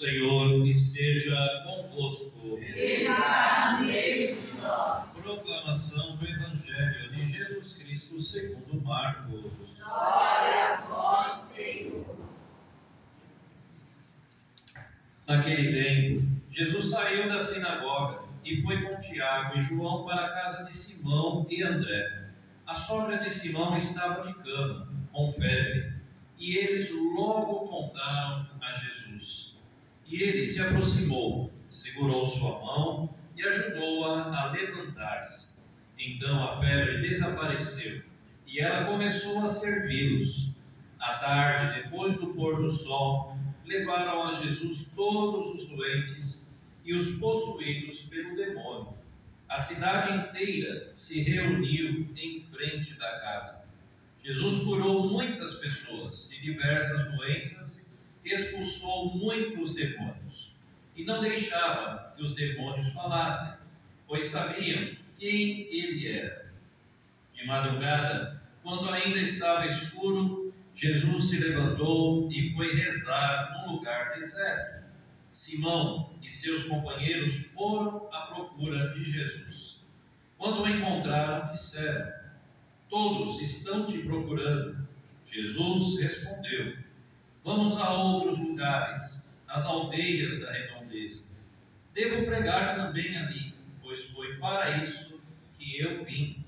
Senhor esteja convosco. Ele está no meio de nós. Proclamação do Evangelho de Jesus Cristo segundo Marcos. Glória a vós, Senhor. Naquele tempo, Jesus saiu da sinagoga e foi com Tiago e João para a casa de Simão e André. A sogra de Simão estava de cama, com febre, e eles logo contaram a Jesus. E ele se aproximou, segurou sua mão e ajudou-a a levantar-se. Então a febre desapareceu e ela começou a servi-los. À tarde, depois do pôr do sol, levaram a Jesus todos os doentes e os possuídos pelo demônio. A cidade inteira se reuniu em frente da casa. Jesus curou muitas pessoas de diversas doenças, expulsou muitos demônios e não deixava que os demônios falassem, pois sabiam quem ele era. De madrugada, quando ainda estava escuro, Jesus se levantou e foi rezar num lugar deserto. Simão e seus companheiros foram à procura de Jesus. Quando o encontraram, disseram: "Todos estão te procurando." Jesus respondeu: "Vamos a outros lugares, nas aldeias da redondeza. Devo pregar também ali, pois foi para isso que eu vim."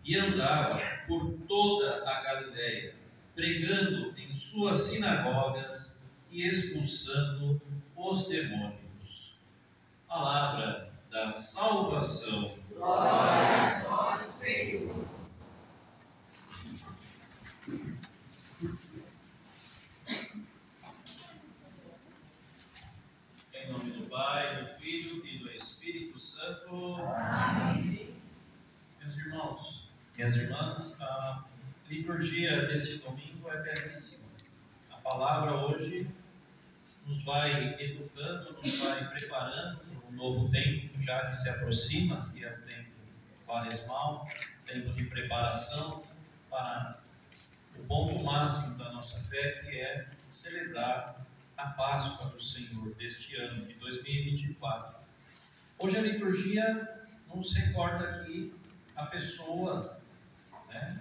E andava por toda a Galiléia, pregando em suas sinagogas e expulsando os demônios. Palavra da salvação. Glória a vós, Senhor. Em nome do Pai, do Filho e do Espírito Santo. Amém. Meus irmãos, minhas irmãs, a liturgia deste domingo é belíssima. A palavra hoje nos vai educando, nos vai preparando para um novo tempo já que se aproxima, que é o tempo quaresmal, tempo de preparação para o ponto máximo da nossa fé, que é celebrar a Páscoa do Senhor deste ano, de 2024. Hoje a liturgia nos recorda aqui a pessoa,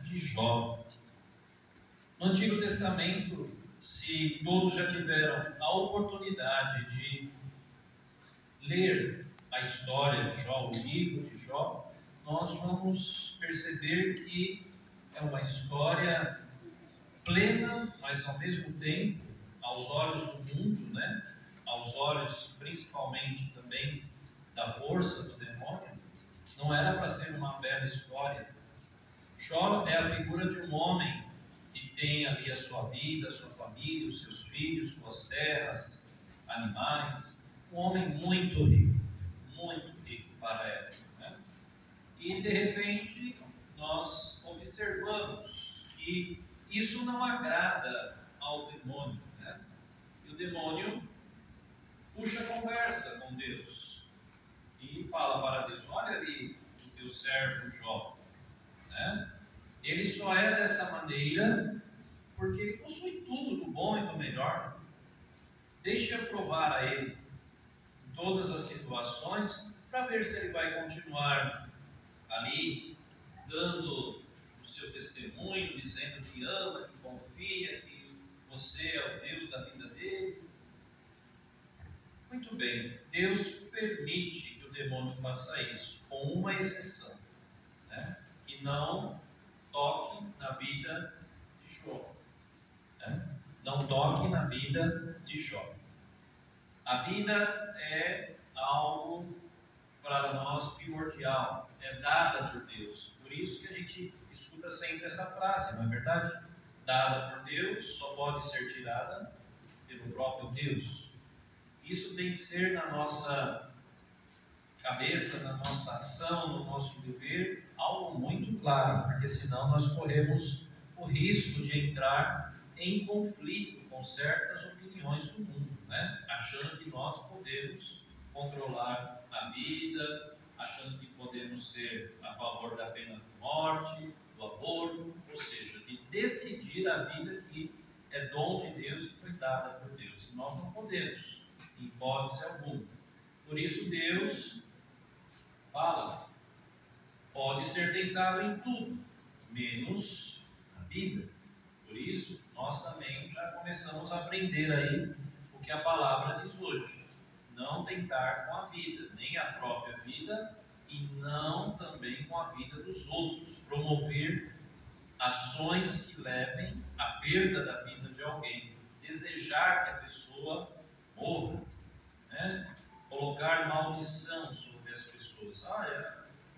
de Jó. No Antigo Testamento, se todos já tiveram a oportunidade de ler a história de Jó, o livro de Jó, nós vamos perceber que é uma história plena, mas ao mesmo tempo, aos olhos do mundo, aos olhos principalmente também da força do demônio, não era para ser uma bela história. Jó é a figura de um homem que tem ali a sua vida, a sua família, os seus filhos, suas terras, animais. Um homem muito rico para a época. E de repente nós observamos que isso não agrada ao demônio. E o demônio puxa conversa com Deus e fala para Deus: "Olha ali o teu servo Jó. Ele só é dessa maneira porque ele possui tudo do bom e do melhor. Deixa eu provar a ele em todas as situações para ver se ele vai continuar ali dando o seu testemunho, dizendo que ama, que confia, que você é o Deus da vida dele." Muito bem, Deus permite que o demônio faça isso, com uma exceção, que não toque na vida de Jó. Não toque na vida de Jó. A vida é algo para nós primordial, é dada por Deus. Por isso que a gente escuta sempre essa frase, não é verdade? Dada por Deus, só pode ser tirada pelo próprio Deus. Isso tem que ser na nossa cabeça, na nossa ação, no nosso viver, algo muito claro, porque senão nós corremos o risco de entrar em conflito com certas opiniões do mundo, achando que nós podemos controlar a vida, achando que podemos ser a favor da pena de morte, do aborto, ou seja, de decidir a vida que é dom de Deus e foi dada por Deus. E nós não podemos. em hipótese alguma. Por isso Deus fala, pode ser tentado em tudo, menos a vida. Por isso, nós também já começamos a aprender aí o que a palavra diz hoje. Não tentar com a vida, nem a própria vida, e não também com a vida dos outros. Promover ações que levem à perda da vida de alguém. Desejar que a pessoa morra, né? Colocar maldição sobre as pessoas.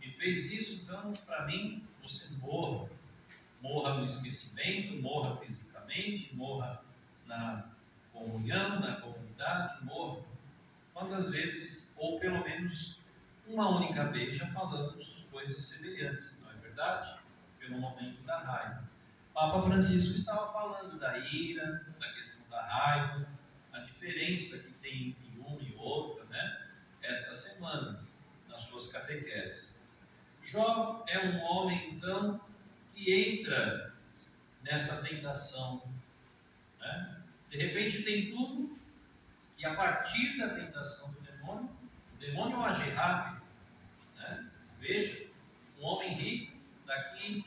Me fez isso, então para mim você morra. Morra no esquecimento, morra fisicamente, morra na comunhão, na comunidade, morra. Quantas vezes, ou pelo menos uma única vez, já falamos coisas semelhantes, não é verdade? Pelo momento da raiva. Papa Francisco estava falando da ira, da questão da raiva, a diferença que tem entre uma e outra, né? Esta semana, nas suas catequeses. Jó é um homem, então, que entra nessa tentação, né? De repente tem tudo, e a partir da tentação do demônio age rápido, né? Veja, um homem rico, daqui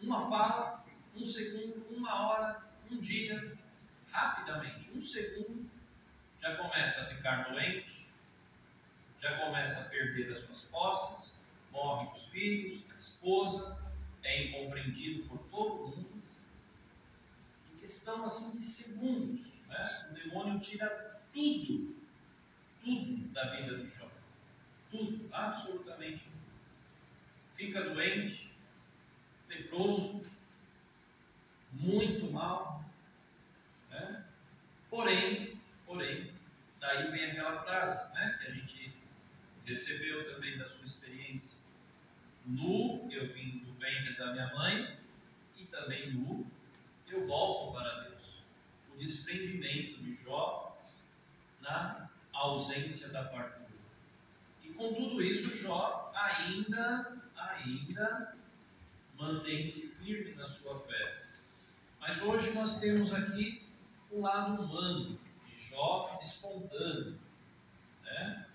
uma fala, um segundo, uma hora, um dia, rapidamente, um segundo, já começa a ficar doente, já começa a perder as suas posses, morre os filhos, a esposa, é incompreendido por todo mundo. Em questão assim de segundos, né? O demônio tira tudo da vida do jovem. Tudo, absolutamente tudo. Fica doente, leproso, muito mal, né? Porém, daí vem aquela frase, né, que a gente recebeu também da sua experiência. Nu eu vim do ventre da minha mãe, e também nu eu volto para Deus. O desprendimento de Jó na ausência da fartura. E com tudo isso, Jó ainda mantém-se firme na sua fé. Mas hoje nós temos aqui o lado humano de Jó despontando, né?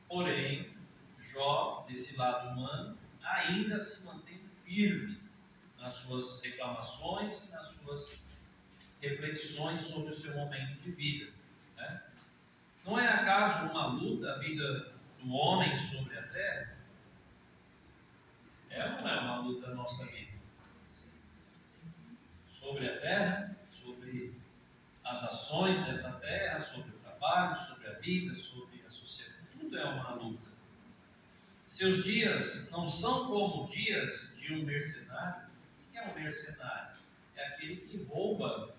Porém, Jó, desse lado humano, ainda se mantém firme nas suas reclamações e nas suas reflexões sobre o seu momento de vida, né? Não é acaso uma luta a vida do homem sobre a terra? É ou não é uma luta a nossa vida? Sobre a terra, sobre as ações dessa terra, sobre o trabalho, sobre a vida, sobre a sociedade. Tudo é uma luta. Seus dias não são como dias de um mercenário. O que é um mercenário? É aquele que rouba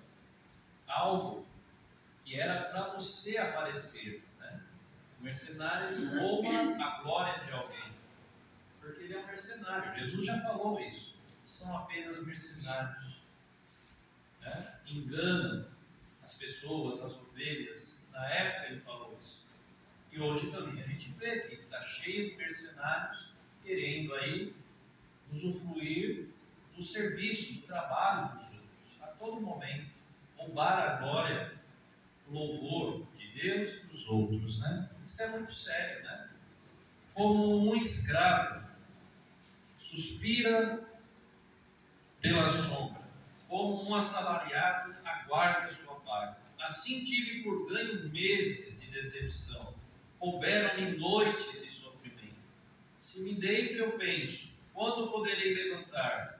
algo que era para você aparecer, né? O mercenário, ele rouba a glória de alguém, porque ele é um mercenário. Jesus já falou isso. São apenas mercenários, né? Enganam as pessoas, as ovelhas. Na época ele falou isso. E hoje também a gente vê que está cheio de mercenários querendo aí usufruir do serviço, do trabalho dos outros, a todo momento, roubar a glória, o louvor de Deus e dos outros, né? Isso é muito sério, né? Como um escravo suspira pela sombra, como um assalariado aguarda sua paga. Assim tive por ganho meses de decepção, houveram-me noites de sofrimento. Se me deito, eu penso, quando poderei levantar?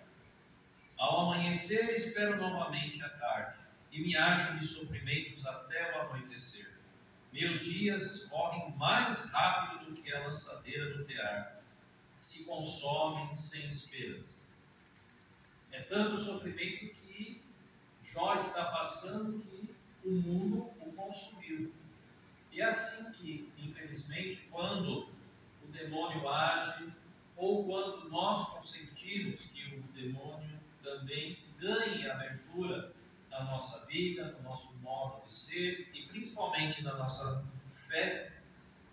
Ao amanhecer, espero novamente a tarde, e me acho de sofrimentos até o anoitecer. Meus dias correm mais rápido do que a lançadeira do tear, se consomem sem esperança. É tanto sofrimento que Jó está passando que o mundo o consumiu. E é assim que, infelizmente, quando o demônio age, ou quando nós consentimos que o demônio também ganhe abertura na nossa vida, no nosso modo de ser, e principalmente na nossa fé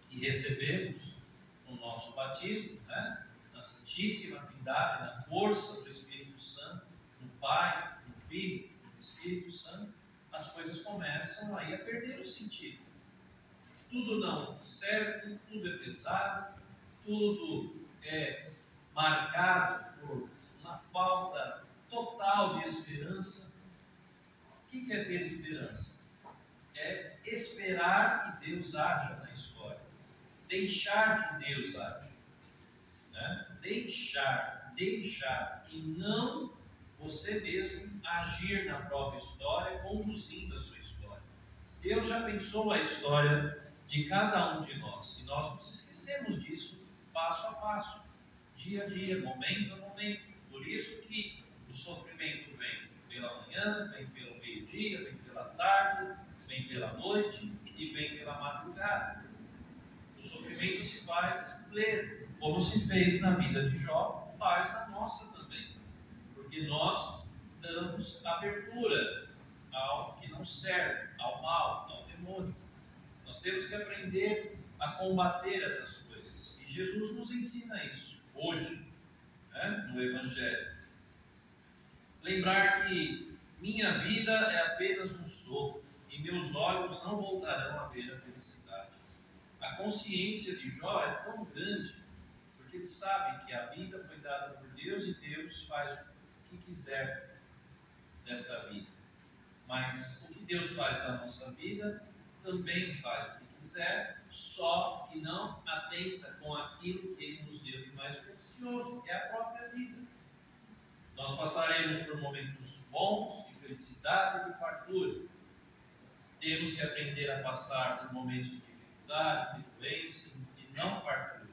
que recebemos no nosso batismo, né? Na Santíssima Trindade, na força do Espírito Santo, no Pai, no Filho, no Espírito Santo, as coisas começam aí a perder o sentido. Tudo não serve, tudo é pesado, tudo é marcado por uma falta total de esperança. O que é ter esperança? É esperar que Deus haja na história, deixar que Deus haja, né? Deixar, e não você mesmo agir na própria história, conduzindo a sua história. Deus já pensou a história de cada um de nós, e nós nos esquecemos disso passo a passo, dia a dia, momento a momento. Por isso que o sofrimento vem pela manhã, vem pelo meio-dia, vem pela tarde, vem pela noite e vem pela madrugada. O sofrimento se faz pleno, como se fez na vida de Jó, faz na nossa também. Porque nós damos abertura ao que não serve, ao mal, ao demônio. Nós temos que aprender a combater essas coisas. E Jesus nos ensina isso hoje, né, no Evangelho. Lembrar que minha vida é apenas um sopro e meus olhos não voltarão a ver a felicidade. A consciência de Jó é tão grande porque ele sabe que a vida foi dada por Deus e Deus faz o que quiser dessa vida. Mas o que Deus faz na nossa vida também faz o que quiser, só que não atenta com aquilo que Ele nos deu de mais precioso, que é a própria vida. Nós passaremos por momentos bons, de felicidade e de fartura. Temos que aprender a passar por momentos de dificuldade, de doença, de não fartura.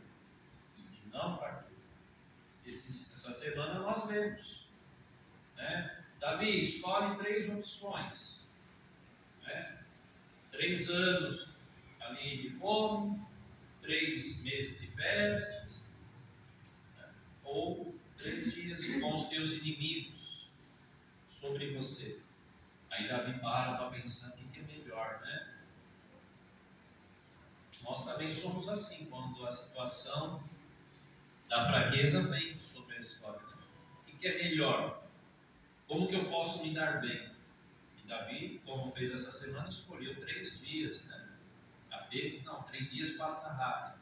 Essa semana nós lemos, né? Davi escolhe 3 opções, né? 3 anos ali de fome, 3 meses de vestes, né? Ou 3 dias com os teus inimigos sobre você. Aí Davi para pensar o que é melhor, né? Nós também somos assim, quando a situação da fraqueza vem sobre a história, né? O que é melhor? Como que eu posso me dar bem? E Davi, como fez essa semana, escolheu 3 dias, né? Apenas, não, 3 dias passa rápido.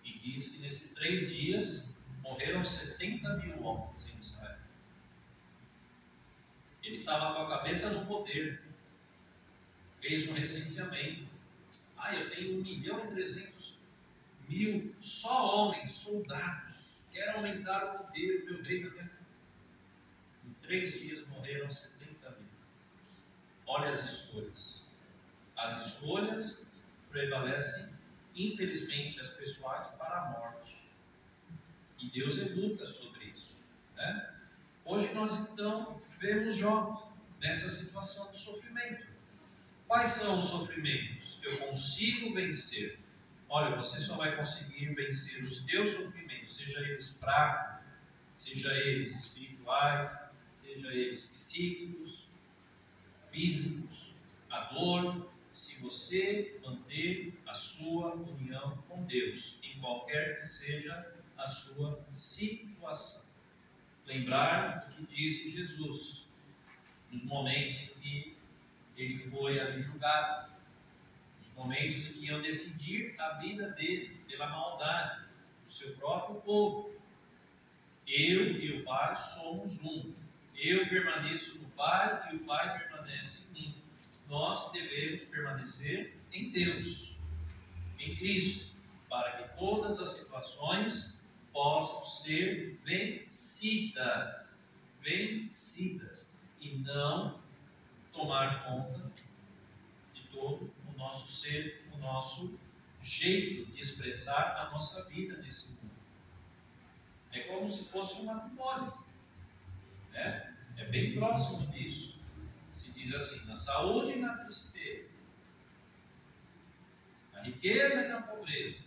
E diz que nesses 3 dias morreram 70 mil homens em Israel. Ele estava com a cabeça no poder. Fez um recenseamento. Eu tenho 1.300.000 só homens, soldados. Quero aumentar o poder do meu rei da minha casa. Em 3 dias morreram 70 mil. Olha as escolhas. As escolhas prevalecem, infelizmente, as pessoais para a morte. E Deus educa sobre isso, né? Hoje nós então vemos Jó nessa situação de sofrimento. Quais são os sofrimentos que eu consigo vencer? Olha, você só vai conseguir vencer os teus sofrimentos, seja eles fracos, seja eles espirituais, seja eles psíquicos, físicos, a dor, se você manter a sua união com Deus, em qualquer que seja a sua situação. Lembrar o que disse Jesus nos momentos em que ele foi ali julgado, nos momentos em que iam decidir a vida dele pela maldade do seu próprio povo. Eu e o Pai somos um. Eu permaneço no Pai e o Pai permanece em mim. Nós devemos permanecer em Deus, em Cristo, para que todas as situações possam ser vencidas, e não tomar conta de todo o nosso ser, o nosso jeito de expressar a nossa vida nesse mundo. É como se fosse um matrimônio, né? É bem próximo disso. Se diz assim, na saúde e na tristeza, na riqueza e na pobreza.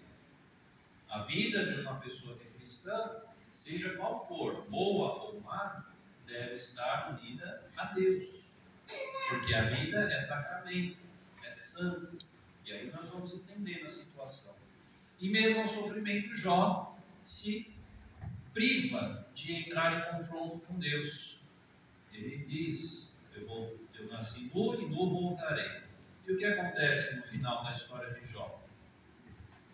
A vida de uma pessoa que é cristã, seja qual for, boa ou má, deve estar unida a Deus. Porque a vida é sacramento, é santo. E aí nós vamos entender a situação. E mesmo o sofrimento, Jó se priva de entrar em confronto com Deus. Ele diz, eu vou nasci nu e nu voltarei. E o que acontece no final da história de Jó?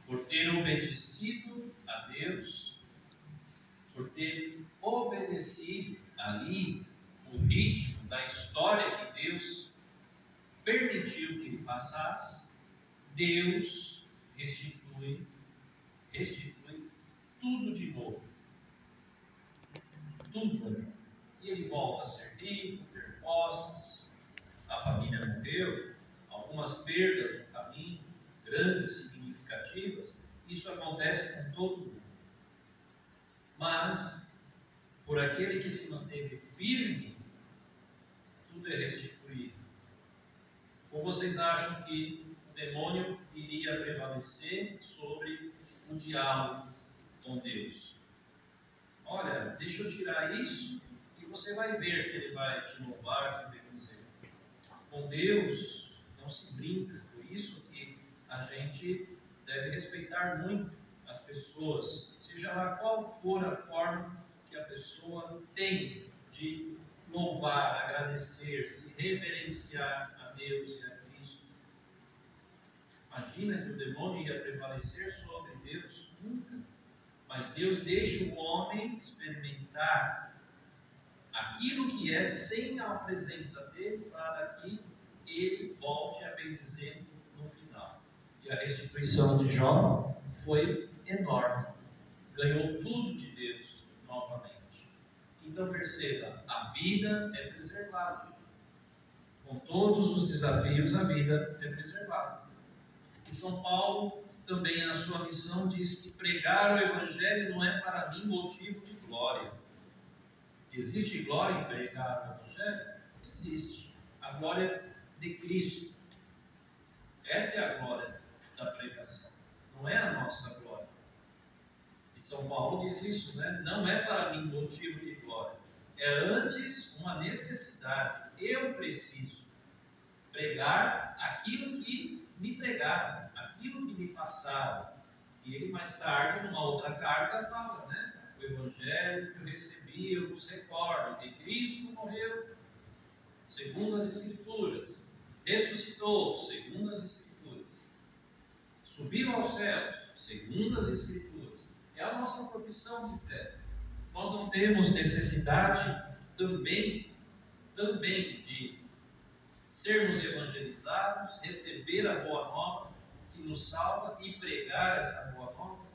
Por ter obedecido a Deus, por ter obedecido ali o ritmo da história que Deus permitiu que ele passasse, Deus restitui tudo de novo. Tudo para Jó. E ele volta a ser rico, ter posses, a família morreu, algumas perdas no caminho, grandes, significativas. Isso acontece com todo mundo. Mas, por aquele que se manteve firme, tudo é restituído. Ou vocês acham que o demônio iria prevalecer sobre o diálogo com Deus? Olha, deixa eu tirar isso e você vai ver se ele vai te louvar, te bendizer. Com Deus não se brinca, por isso que a gente deve respeitar muito as pessoas, seja lá qual for a forma que a pessoa tem de louvar, agradecer, se reverenciar a Deus e a Cristo. Imagina que o demônio ia prevalecer sobre Deus? Nunca. Mas Deus deixa o homem experimentar aquilo que é sem a presença dele, para que ele volte a bendizer no final. E a restituição de Jó foi enorme. Ganhou tudo de Deus novamente. Então perceba, a vida é preservada. Com todos os desafios, a vida é preservada. E São Paulo também, na sua missão, diz que pregar o Evangelho não é para mim motivo de glória. Existe glória em pregar o Evangelho? Existe. A glória de Cristo. Esta é a glória da pregação. Não é a nossa glória. E São Paulo diz isso, né? Não é para mim motivo de glória. É antes uma necessidade. Eu preciso pregar aquilo que me pregaram, aquilo que me passaram. E ele mais tarde, numa outra carta, fala, né? O Evangelho que eu recebi, eu vos recordo, que Cristo morreu segundo as Escrituras, ressuscitou segundo as Escrituras, subiu aos céus segundo as Escrituras. É a nossa profissão de fé. Nós não temos necessidade também de sermos evangelizados, receber a boa nova que nos salva e pregar essa boa nova.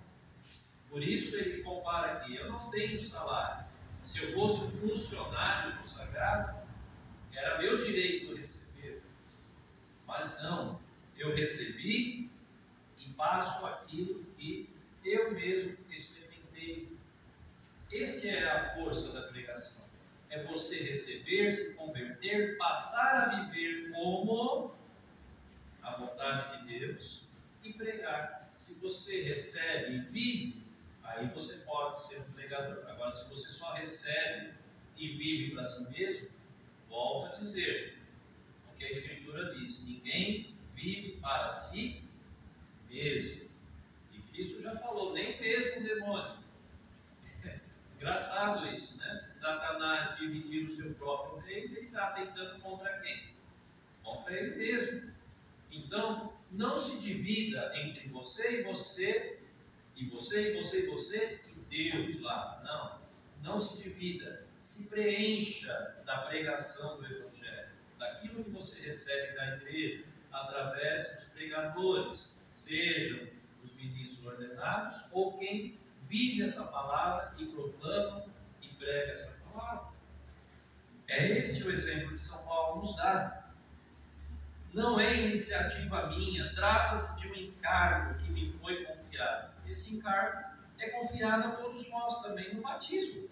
Por isso ele compara aqui: eu não tenho salário. Se eu fosse um funcionário consagrado, era meu direito receber. Mas não, eu recebi e passo aquilo que eu mesmo experimentei. Esta é a força da pregação. É você receber, se converter, passar a viver como a vontade de Deus e pregar. Se você recebe e vive, aí você pode ser um pregador. Agora, se você só recebe e vive para si mesmo, volto a dizer o que a Escritura diz: ninguém vive para si mesmo. E Cristo já falou, nem mesmo o demônio. Engraçado isso, né? Se Satanás dividir o seu próprio reino, ele está tentando contra quem? Contra ele mesmo. Então, não se divida entre você e você, e você, e você, e você, e Deus lá. Não. Não se divida. Se preencha da pregação do Evangelho, daquilo que você recebe da igreja, através dos pregadores, sejam os ministros ordenados ou quem vive essa palavra e proclama e prega essa palavra. É este o exemplo que São Paulo nos dá. Não é iniciativa minha, trata-se de um encargo que me foi confiado. Esse encargo é confiado a todos nós também no batismo.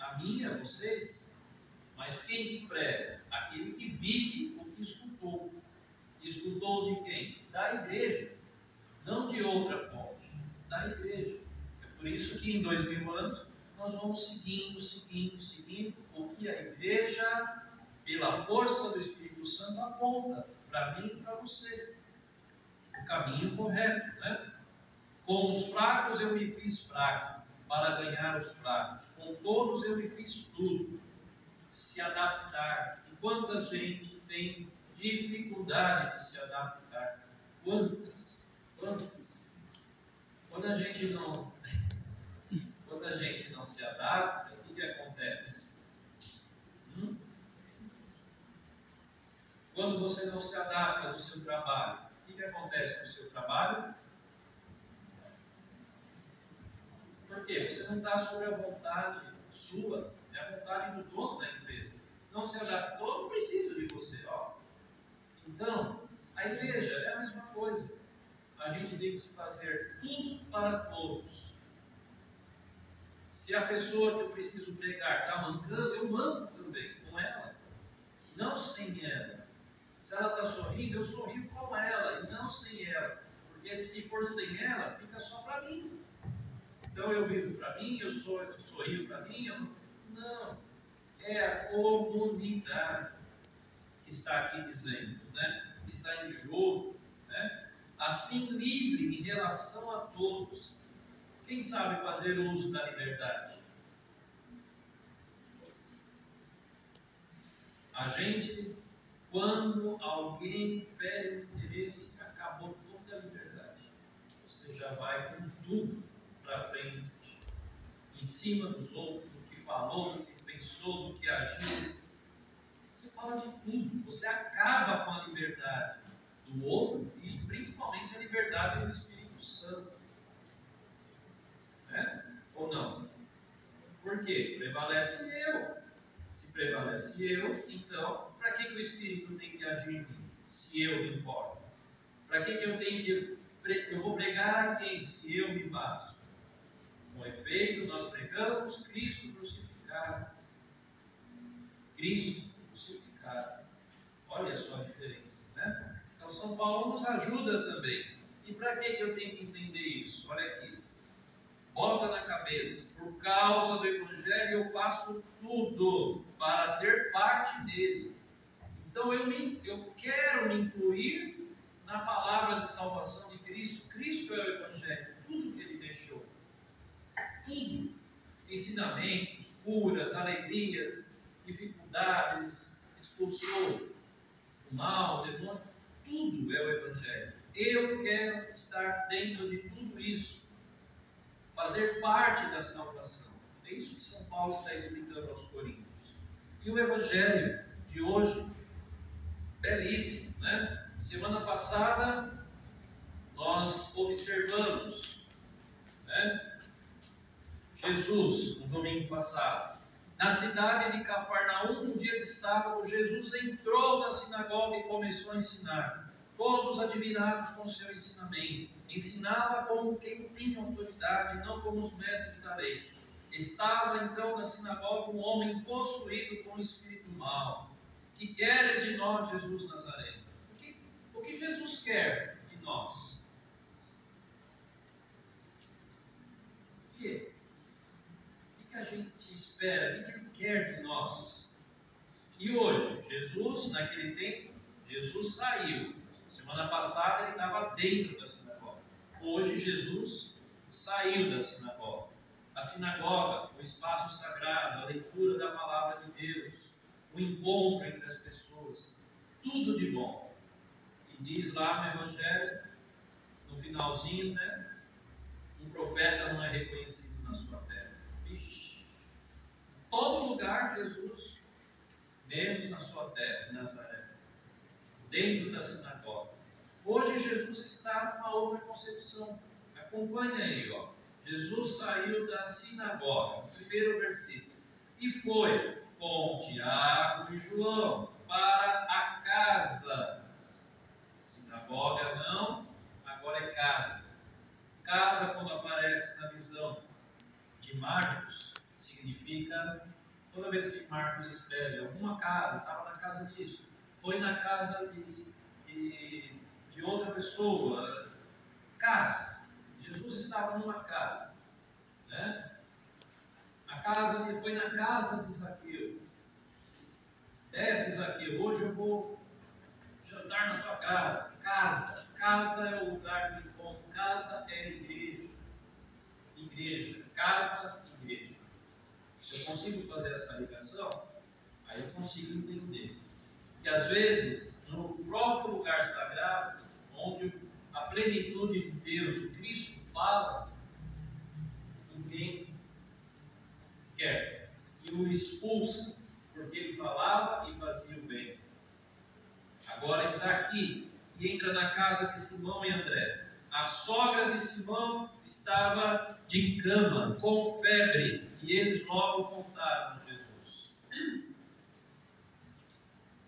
A mim, a vocês. Mas quem que prega? Aquele que vive o que escutou. Escutou de quem? Da igreja. Não de outra fonte. Da igreja. Por isso que em 2000 anos nós vamos seguindo o que a igreja, pela força do Espírito Santo, aponta para mim e para você. O caminho correto, né? Com os fracos eu me fiz fraco, para ganhar os fracos. Com todos eu me fiz tudo. Se adaptar. E quanta gente tem têm dificuldade de se adaptar. Quantas? Quando a gente não se adapta, o que acontece? Quando você não se adapta no seu trabalho, o que acontece no seu trabalho? Por quê? Você não está sob a vontade sua, é a vontade do dono da empresa. Não se adaptou, não preciso de você. Ó. Então, a igreja é a mesma coisa. A gente tem que se fazer tudo para todos. Se a pessoa que eu preciso pregar está mancando, eu manco também com ela, não sem ela. Se ela está sorrindo, eu sorrio com ela e não sem ela. Porque se for sem ela, fica só para mim. Então eu vivo para mim, eu sorrio para mim. Não. É a comunidade que está aqui dizendo, né? Está em jogo, né? Assim livre em relação a todos. Quem sabe fazer uso da liberdade? A gente, quando alguém fere o interesse, acabou toda a liberdade. Você já vai com tudo para frente, em cima dos outros, do que falou, do que pensou, do que agiu. Você fala de tudo. Você acaba com a liberdade do outro e principalmente a liberdade do Espírito Santo. Né? Ou não? Por quê? Prevalece eu. Se prevalece eu, então, para que o Espírito tem que agir em mim? Se eu me importo? Para que eu tenho que... Eu vou pregar a quem? Se eu me basto? Com efeito, nós pregamos Cristo crucificado. Cristo crucificado. Olha só a diferença, né? Então, São Paulo nos ajuda também. E para que eu tenho que entender isso? Olha aqui. Bota na cabeça, por causa do Evangelho eu faço tudo para ter parte nele. Então eu quero me incluir na palavra de salvação de Cristo. Cristo é o Evangelho, tudo que ele deixou. Tudo. Ensinamentos, curas, alegrias, dificuldades, expulsou o mal, o demônio. Tudo é o Evangelho. Eu quero estar dentro de tudo isso. Fazer parte da salvação. É isso que São Paulo está explicando aos Coríntios. E o Evangelho de hoje, belíssimo, né? Semana passada, nós observamos, né? Jesus, no domingo passado, na cidade de Cafarnaum, no dia de sábado, Jesus entrou na sinagoga e começou a ensinar. Todos admirados com seu ensinamento. Ensinava como quem tem autoridade, não como os mestres da lei. Estava então na sinagoga um homem possuído com um espírito mau. Que queres de nós, Jesus Nazareno? O que Jesus quer de nós? O que a gente espera? O que ele quer de nós? E hoje, Jesus, naquele tempo, Jesus saiu. Semana passada ele estava dentro da sinagoga. Hoje Jesus saiu da sinagoga. A sinagoga, o espaço sagrado, a leitura da palavra de Deus, o encontro entre as pessoas, tudo de bom. E diz lá no Evangelho, no finalzinho, né? Um profeta não é reconhecido na sua terra. Vixe! Em todo lugar Jesus, menos na sua terra, em Nazaré, dentro da sinagoga. Hoje Jesus está numa outra concepção. Acompanha aí, ó. Jesus saiu da sinagoga, no primeiro versículo, e foi com Tiago e João para a casa. Sinagoga não, agora é casa. Casa, quando aparece na visão de Marcos, significa, toda vez que Marcos escreve alguma casa, estava na casa disso, foi na casa de outra pessoa, casa. Jesus estava numa casa, né? Foi na casa de Zaqueu. Desce, Zaqueu, hoje eu vou jantar na tua casa. Casa é o lugar do encontro. Casa é igreja. Casa, igreja. Se eu consigo fazer essa ligação, aí eu consigo entender. que às vezes, no próprio lugar sagrado, onde a plenitude de Deus, o Cristo, fala, ninguém quer, e o expulsa, porque ele falava e fazia o bem. Agora está aqui e entra na casa de Simão e André. A sogra de Simão estava de cama, com febre, e eles logo contaram Jesus.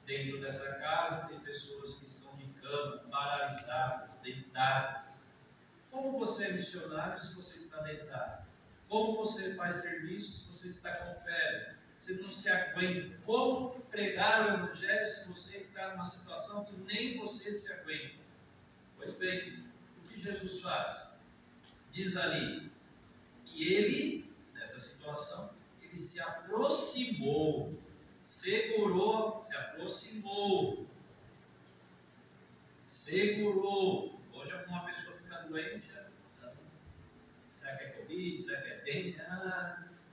Dentro dessa casa tem pessoas que estão de cama, paralisadas, deitadas. Como você é missionário se você está deitado? Como você faz serviço se você está com febre? Você não se aguenta. Como pregar o Evangelho se você está numa situação que nem você se aguenta? Pois bem, o que Jesus faz? Diz ali, e ele, nessa situação, ele se aproximou, segurou, se aproximou, segurou. Hoje alguma pessoa fica doente, será que é Covid, será que é dengue?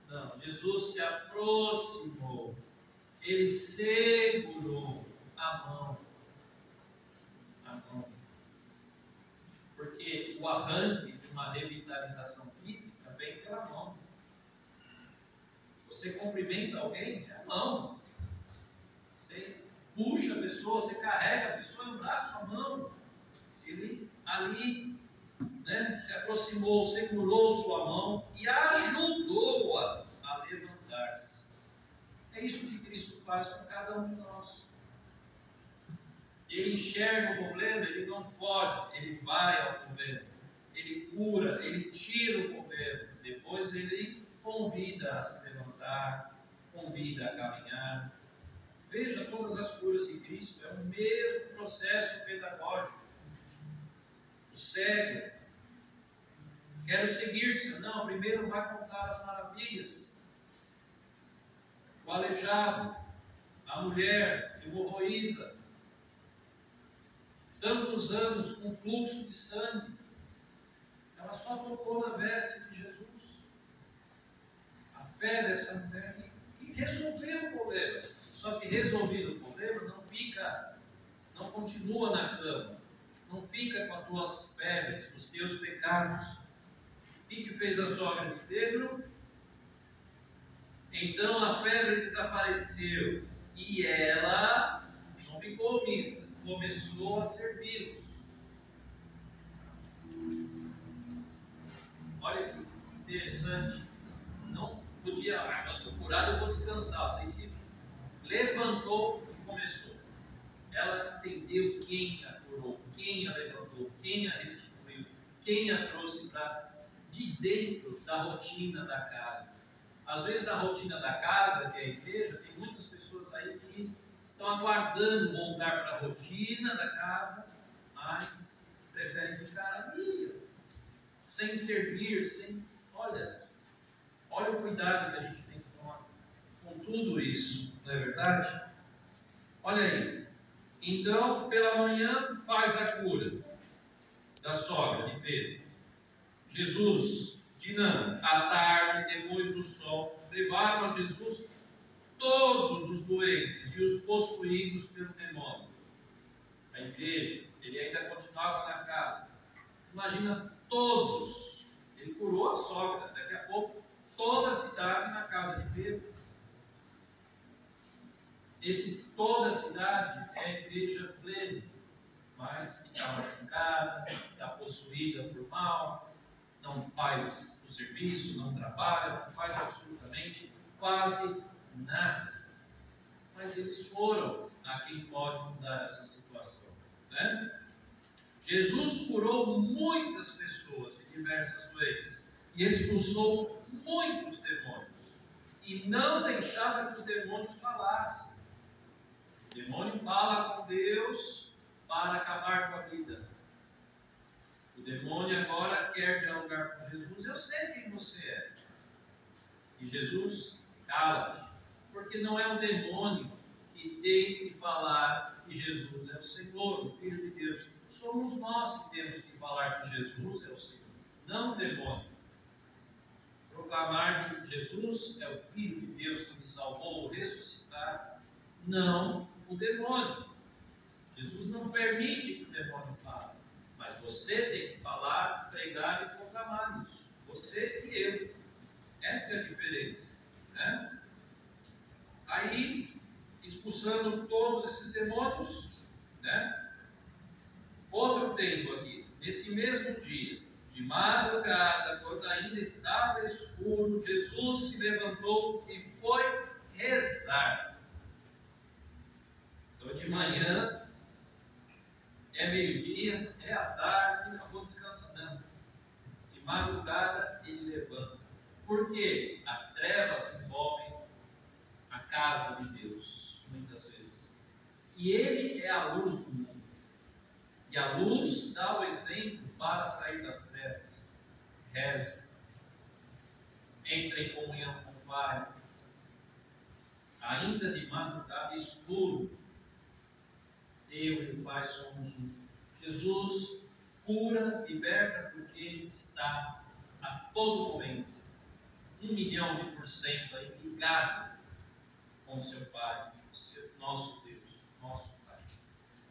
Não, Jesus se aproximou, ele segurou a mão, porque o arranque de uma revitalização física vem pela mão. Você cumprimenta alguém, é a mão. Você puxa a pessoa, você carrega a pessoa no braço, a mão. Ele ali, se aproximou, segurou sua mão e ajudou-a a levantar-se. É isso que Cristo faz com cada um de nós. Ele enxerga o problema, ele não foge, ele vai ao problema, ele cura, ele tira o problema, depois ele convida a se levantar, convida a caminhar. Veja todas as curas de Cristo, é o mesmo processo pedagógico. O cego, quero seguir-se, não, primeiro vai contar as maravilhas. O aleijado, a mulher hemorroísa, tantos anos com fluxo de sangue, ela só tocou na veste de Jesus. A fé dessa mulher e resolveu o problema. Só que resolvido o problema, não continua na cama, não fica com as tuas febres, os teus pecados. O que fez a sogra de Pedro? Então a febre desapareceu e ela não ficou omissa, começou a servi-los. Olha que interessante. Não podia, estou curado, eu vou descansar. Você se levantou e começou. Ela entendeu quem a curou, quem a levantou, quem a restituiu, quem a trouxe de dentro da rotina da casa. Às vezes, na rotina da casa, que é a igreja, tem muitas pessoas aí que estão aguardando voltar para a rotina da casa, mas preferem ficar ali, sem servir, Olha o cuidado que a gente tem que tomar com tudo isso, não é verdade? Olha aí. Então, pela manhã, faz a cura da sogra de Pedro. Jesus, dinâmico, à tarde, depois do sol, levaram a Jesus todos os doentes e os possuídos pelo demônio. A igreja, ele ainda continuava na casa. Imagina todos. Ele curou a sogra. Daqui a pouco, toda a cidade na casa de Pedro. Toda a cidade é a igreja plena, mas que está machucada, está possuída por mal, não faz o serviço, não trabalha, não faz absolutamente quase nada. Mas eles foram a quem pode mudar essa situação, né? Jesus curou muitas pessoas de diversas doenças e expulsou muitos demônios e não deixava que os demônios falassem. O demônio fala com Deus para acabar com a vida. O demônio agora quer dialogar com Jesus. Eu sei quem você é. E Jesus, cala-te, porque não é o demônio que tem que falar que Jesus é o Senhor, o Filho de Deus. Somos nós que temos que falar que Jesus é o Senhor, não o demônio. Proclamar que Jesus é o Filho de Deus que me salvou, ressuscitar, não o demônio. Jesus não permite que o demônio fale, mas você tem que falar, pregar e proclamar isso. Você e eu. Esta é a diferença, né? Aí, expulsando todos esses demônios, né? Outro tempo aqui, nesse mesmo dia, de madrugada, quando ainda estava escuro, Jesus se levantou e foi rezar. Então, de manhã, é meio-dia, é à tarde, não vou descansar não. De madrugada, ele levanta. Por quê? As trevas envolvem a casa de Deus, muitas vezes. E ele é a luz do mundo. E a luz dá o exemplo para sair das trevas. Reze. Entre em comunhão com o Pai. Ainda de madrugada, escuro, eu e o Pai somos um. Jesus cura, liberta, porque Ele está a todo momento, 1.000.000% aí, ligado com o seu Pai, nosso Deus, nosso Pai.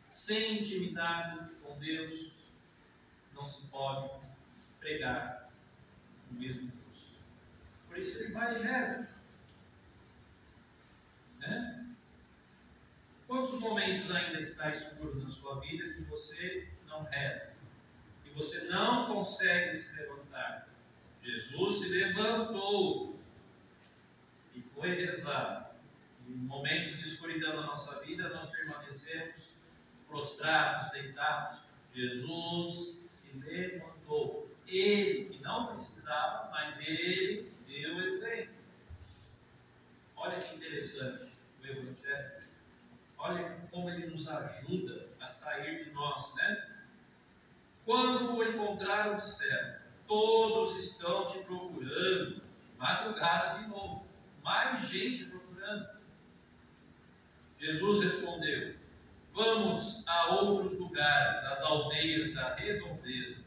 Sem intimidade com Deus, não se pode pregar o mesmo Deus. Por isso ele vai e reza. Né? Quantos momentos ainda está escuro na sua vida que você não reza? Que você não consegue se levantar? Jesus se levantou e foi rezar. Em momentos de escuridão na nossa vida, nós permanecemos prostrados, deitados. Jesus se levantou. Ele, que não precisava, mas ele deu exemplo. Olha que interessante o Evangelho. Olha como ele nos ajuda a sair de nós, né? Quando o encontraram, disseram: todos estão te procurando. Madrugada de novo, mais gente procurando. Jesus respondeu: vamos a outros lugares, às aldeias da redondeza.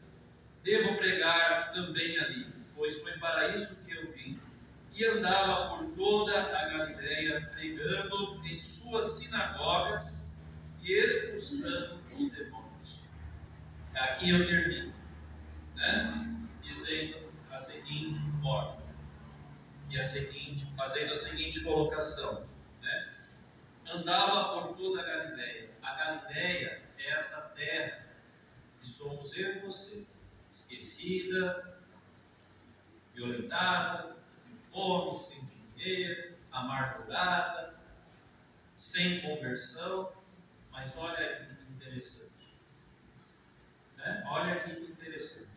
Devo pregar também ali, pois foi para isso que eu vim. E andava por toda a Galileia, pregando em suas sinagogas e expulsando os demônios. Aqui eu termino, né? Dizendo a seguinte ordem, e fazendo a seguinte colocação, né? Andava por toda a Galileia. A Galileia é essa terra que somos eu e você, esquecida, violentada, fome, sem dinheiro, amargurada, sem conversão. Mas olha aqui que interessante, né? Olha aqui que interessante.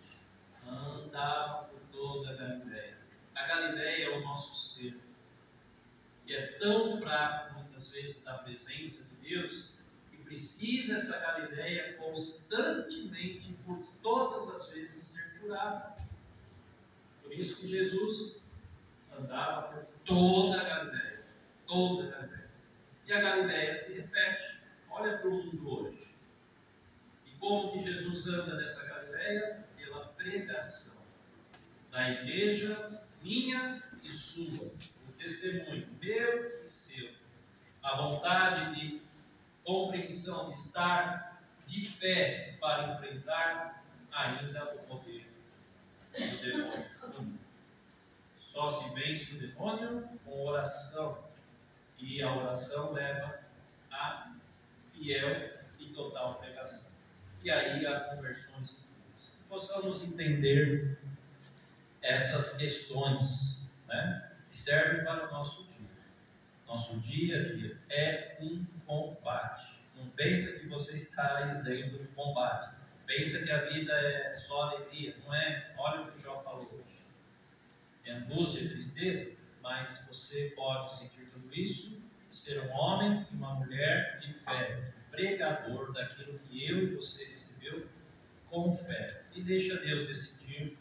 Andava por toda a Galileia. A Galileia é o nosso ser, que é tão fraco muitas vezes da presença de Deus, que precisa essa Galileia constantemente, por todas as vezes, ser curada. Por isso que Jesus andava por toda a Galileia, toda a Galileia. E a Galileia se repete. Olha para o mundo hoje. E como que Jesus anda nessa Galileia? Pela pregação da igreja, minha e sua, o testemunho meu e seu, a vontade de compreensão, de estar de pé para enfrentar ainda o poder do demônio. Só se vence o demônio com oração, e a oração leva a fiel e total pregação. E aí há conversões. Possamos entender essas questões, né, que servem para o nosso dia. Nosso dia a dia é um combate. Não pensa que você está isento de combate. Pensa que a vida é só alegria. Não é. Olha o que o Jó falou hoje. É angústia e tristeza, mas você pode sentir tudo isso e ser um homem e uma mulher de fé, pregador daquilo que eu e você recebeu com fé. E deixa Deus decidir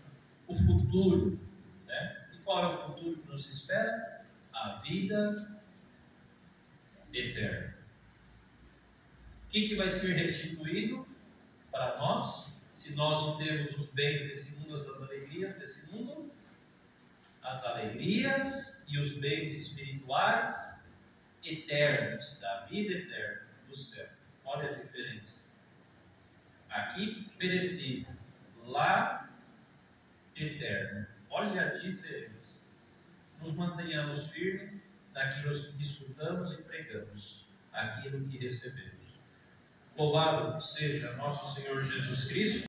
o futuro, né? E qual é o futuro que nos espera? A vida eterna. O que vai ser restituído para nós, se nós não temos os bens desse mundo, as alegrias desse mundo? As alegrias e os bens espirituais eternos, da vida eterna do céu. Olha a diferença. Aqui perecido, lá eterno. Olha a diferença. Nos mantenhamos firmes naquilo que escutamos e pregamos, aquilo que recebemos. Louvado seja nosso Senhor Jesus Cristo.